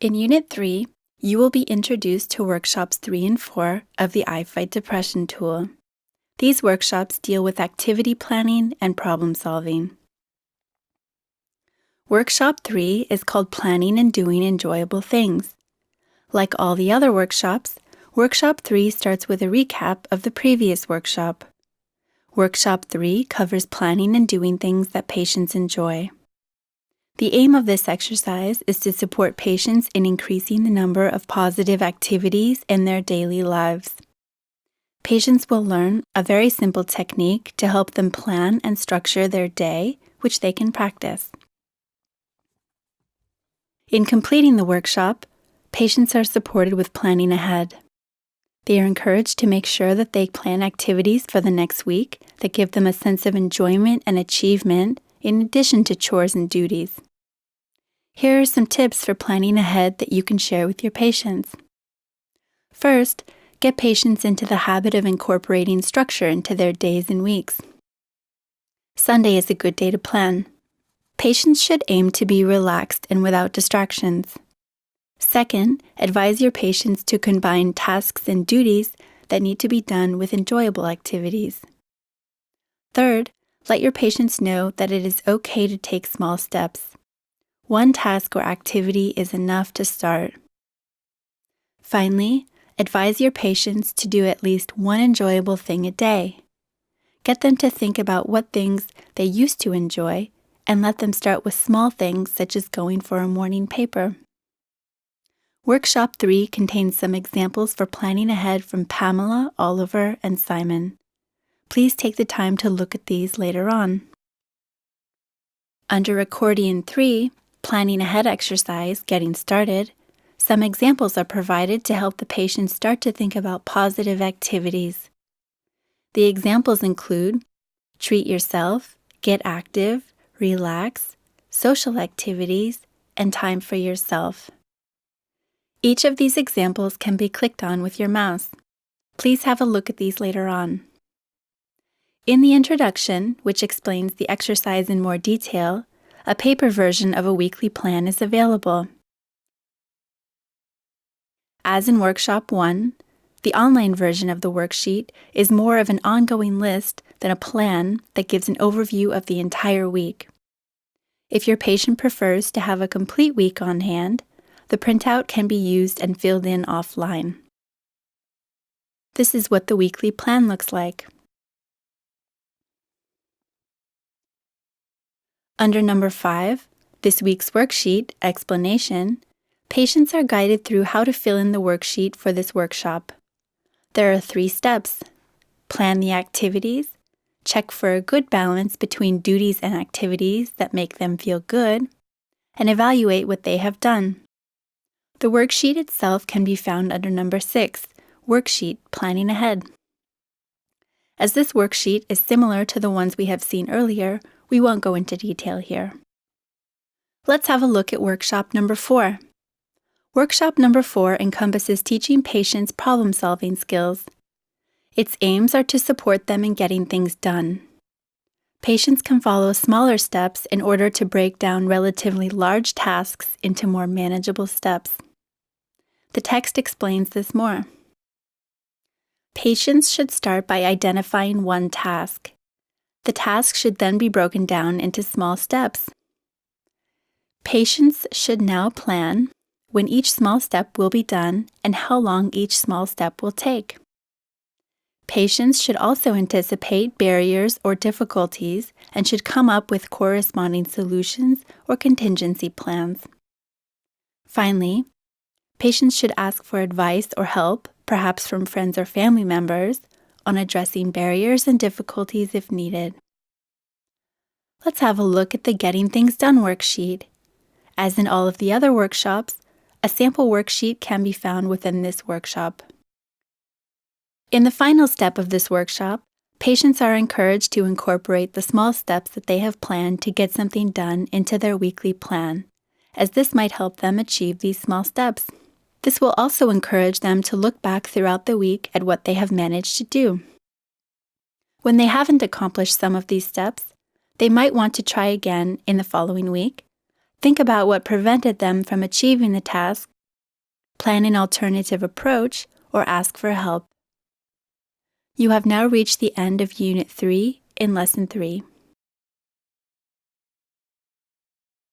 In Unit 3, you will be introduced to Workshops 3 and 4 of the iFightDepression tool. These workshops deal with activity planning and problem solving. Workshop 3 is called Planning and Doing Enjoyable Things. Like all the other workshops, Workshop 3 starts with a recap of the previous workshop. Workshop 3 covers planning and doing things that patients enjoy. The aim of this exercise is to support patients in increasing the number of positive activities in their daily lives. Patients will learn a very simple technique to help them plan and structure their day, which they can practice. In completing the workshop, patients are supported with planning ahead. They are encouraged to make sure that they plan activities for the next week that give them a sense of enjoyment and achievement in addition to chores and duties. Here are some tips for planning ahead that you can share with your patients. First, get patients into the habit of incorporating structure into their days and weeks. Sunday is a good day to plan. Patients should aim to be relaxed and without distractions. Second, advise your patients to combine tasks and duties that need to be done with enjoyable activities. Third, let your patients know that it is okay to take small steps. One task or activity is enough to start. Finally, advise your patients to do at least one enjoyable thing a day. Get them to think about what things they used to enjoy and let them start with small things such as going for a morning paper. Workshop 3 contains some examples for planning ahead from Pamela, Oliver, and Simon. Please take the time to look at these later on. Under Accordion 3, Planning Ahead exercise, Getting Started, some examples are provided to help the patient start to think about positive activities. The examples include treat yourself, get active, relax, social activities, and time for yourself. Each of these examples can be clicked on with your mouse. Please have a look at these later on. In the introduction, which explains the exercise in more detail, a paper version of a weekly plan is available. As in Workshop 1, the online version of the worksheet is more of an ongoing list than a plan that gives an overview of the entire week. If your patient prefers to have a complete week on hand, the printout can be used and filled in offline. This is what the weekly plan looks like. Under number 5, this week's worksheet, Explanation, patients are guided through how to fill in the worksheet for this workshop. There are 3 steps. Plan the activities, check for a good balance between duties and activities that make them feel good, and evaluate what they have done. The worksheet itself can be found under number 6, Worksheet, Planning Ahead. As this worksheet is similar to the ones we have seen earlier, we won't go into detail here. Let's have a look at Workshop number 4. Workshop number 4 encompasses teaching patients problem-solving skills. Its aims are to support them in getting things done. Patients can follow smaller steps in order to break down relatively large tasks into more manageable steps. The text explains this more. Patients should start by identifying one task. The task should then be broken down into small steps. Patients should now plan when each small step will be done and how long each small step will take. Patients should also anticipate barriers or difficulties and should come up with corresponding solutions or contingency plans. Finally, patients should ask for advice or help, perhaps from friends or family members, on addressing barriers and difficulties if needed. Let's have a look at the Getting Things Done worksheet. As in all of the other workshops, a sample worksheet can be found within this workshop. In the final step of this workshop, patients are encouraged to incorporate the small steps that they have planned to get something done into their weekly plan, as this might help them achieve these small steps. This will also encourage them to look back throughout the week at what they have managed to do. When they haven't accomplished some of these steps, they might want to try again in the following week. Think about what prevented them from achieving the task plan an alternative approach, or ask for help. You have now reached the end of Unit 3 in Lesson 3.